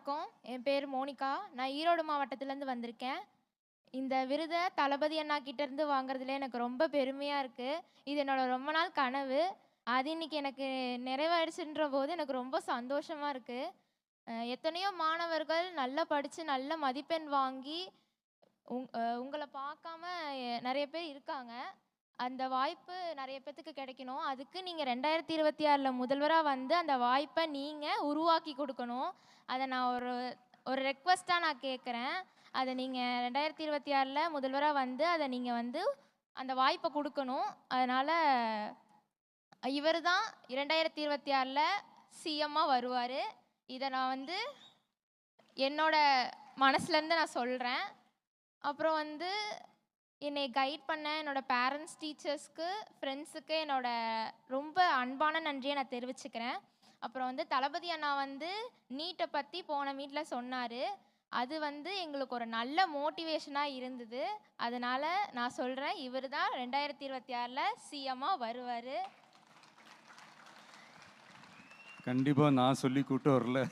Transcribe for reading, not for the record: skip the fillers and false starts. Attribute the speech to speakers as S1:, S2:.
S1: வணக்கம். என் பேர் மோனிகா. நான் ஈரோடு மாவட்டத்திலேருந்து வந்திருக்கேன். இந்த விருதை தளபதி அண்ணா கிட்டேருந்து வாங்குறதுல எனக்கு ரொம்ப பெருமையாக இருக்குது. இது என்னோட ரொம்ப நாள் கனவு. அது இன்னைக்கு எனக்கு நிறைவேறிச்சுன்ற போது எனக்கு ரொம்ப சந்தோஷமாக இருக்குது. எத்தனையோ மாணவர்கள் நல்லா படித்து நல்ல மதிப்பெண் வாங்கி உங்களை பார்க்காம நிறைய பேர் இருக்காங்க. அந்த வாய்ப்பு நிறைய பேத்துக்கு கிடைக்கணும். அதுக்கு நீங்கள் 2026 முதல்வராக வந்து அந்த வாய்ப்பை நீங்கள் உருவாக்கி கொடுக்கணும். அதை நான் ஒரு ஒரு ரெக்வஸ்ட்டாக நான் கேட்குறேன். அதை நீங்கள் 2026 முதல்வராக வந்து அதை நீங்கள் வந்து அந்த வாய்ப்பை கொடுக்கணும். அதனால் இவர் தான் 2026 சிஎம்மாக வருவார். இதை நான் வந்து என்னோட மனசுலேருந்து நான் சொல்கிறேன். அப்புறம் வந்து என்னை கைட் பண்ண என்னோடய பேரண்ட்ஸ், டீச்சர்ஸ்க்கு, ஃப்ரெண்ட்ஸுக்கு என்னோட ரொம்ப அன்பான நன்றியை நான் தெரிவிச்சுக்கிறேன். அப்புறம் வந்து தளபதி அண்ணா வந்து நீட்டை பற்றி போன மீட்டில் சொன்னார். அது வந்து எங்களுக்கு ஒரு நல்ல மோட்டிவேஷனாக இருந்தது. அதனால் நான் சொல்கிறேன், இவர் தான் 2026 சிஎம்மாக வருவார்.
S2: கண்டிப்பாக நான் சொல்லி கூட்டு வரல.